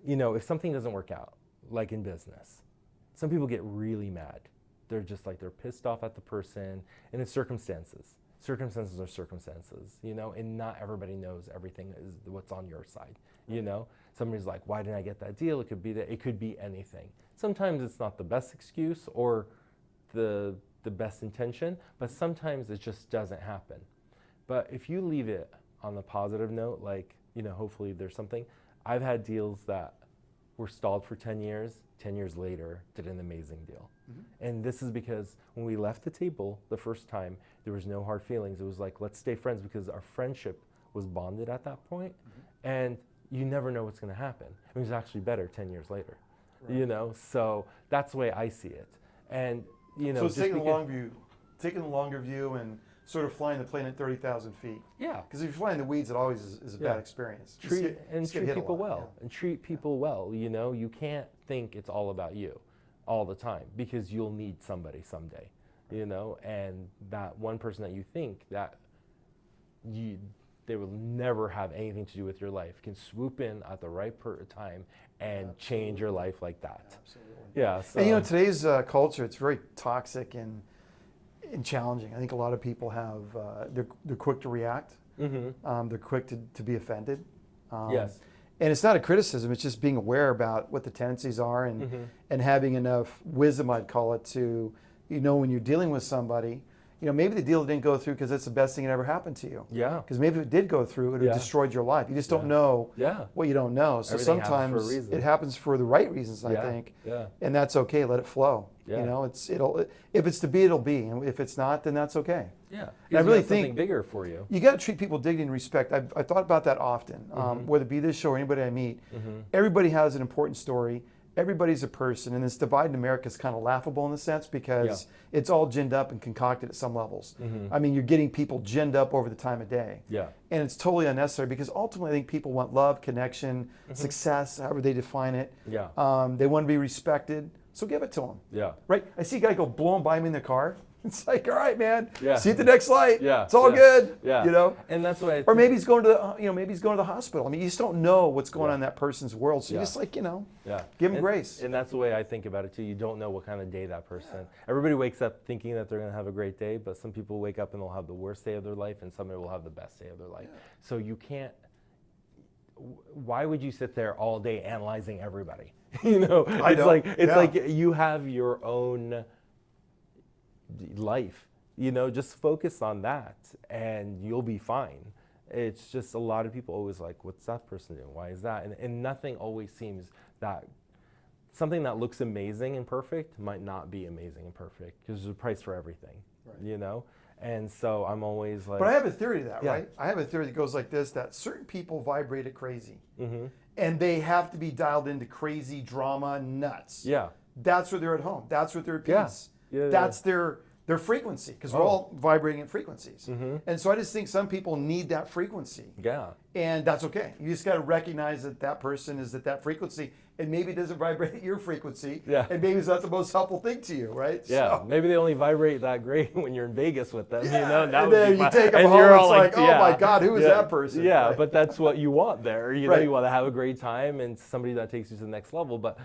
if something doesn't work out, like in business, some people get really mad. They're pissed off at the person, and it's circumstances. Circumstances are circumstances, and not everybody knows everything is what's on your side, Somebody's like, why didn't I get that deal? It could be that, it could be anything. Sometimes it's not the best excuse or the best intention, but sometimes it just doesn't happen. But if you leave it on the positive note, like, hopefully there's something. I've had deals that were stalled for 10 years, 10 years later, did an amazing deal. Mm-hmm. And this is because when we left the table the first time, there was no hard feelings. It was like, let's stay friends, because our friendship was bonded at that point. Mm-hmm. And you never know what's going to happen. It was actually better 10 years later, right. So that's the way I see it. And, so it's taking the longer view and sort of flying the plane at 30,000 feet. Yeah. Because if you're flying the weeds, it always is a bad experience. Treat people well. And treat people well. You can't think it's all about you all the time, because you'll need somebody someday, and that one person that you think that they will never have anything to do with your life can swoop in at the right time and change your life like that. Absolutely. Yeah. So. And today's culture, it's very toxic and challenging. I think a lot of people have, they're quick to react. Mm-hmm. They're quick to be offended. Yes. And it's not a criticism, it's just being aware about what the tendencies are and, mm-hmm. and having enough wisdom, I'd call it, to, when you're dealing with somebody, maybe the deal didn't go through because that's the best thing that ever happened to you. Yeah. Because maybe if it did go through, it would have destroyed your life. You just don't know what you don't know. So everything sometimes it happens for the right reasons, I think. Yeah. And that's okay. Let it flow. Yeah. If it's to be, it'll be. And if it's not, then that's okay. Yeah. And I really think something bigger for you. You got to treat people with dignity and respect. I thought about that often. Mm-hmm. Whether it be this show or anybody I meet, mm-hmm. everybody has an important story. Everybody's a person, and this divide in America is kind of laughable in a sense, because it's all ginned up and concocted at some levels. Mm-hmm. I mean, you're getting people ginned up over the time of day. Yeah. And it's totally unnecessary, because ultimately I think people want love, connection, mm-hmm. success, however they define it. Yeah. They want to be respected, so give it to them. Yeah. Right? I see a guy go blowing by me in the car. It's like, all right, man. Yeah. See you at the next light. Yeah. It's all good. Yeah. And that's what I think. Or maybe he's going to the hospital. I mean, you just don't know what's going on in that person's world. So you just give him grace. And that's the way I think about it too. You don't know what kind of day that person. Everybody wakes up thinking that they're going to have a great day, but some people wake up and they'll have the worst day of their life, and somebody will have the best day of their life. Yeah. So you can't. Why would you sit there all day analyzing everybody? It's like you have your own life. Just focus on that and you'll be fine. It's just a lot of people always like, what's that person doing? Why is that? And nothing always seems that, something that looks amazing and perfect might not be amazing and perfect, because there's a price for everything, right. And so I'm always like. But I have a theory to that, right? I have a theory that goes like this, that certain people vibrate at crazy. Mm-hmm. And they have to be dialed into crazy drama nuts. Yeah. That's where they're at home. That's where they're at peace. Yeah. That's their frequency, because we're all vibrating at frequencies. Mm-hmm. And so I just think some people need that frequency. Yeah. And that's okay. You just got to recognize that that person is at that frequency, and maybe it doesn't vibrate at your frequency. Yeah. And maybe it's not the most helpful thing to you, right? Yeah. So, maybe they only vibrate that great when you're in Vegas with them. That and then you take them home, it's like, oh my God, who is that person? Yeah, right? But that's what you want there. You want to have a great time and somebody that takes you to the next level. But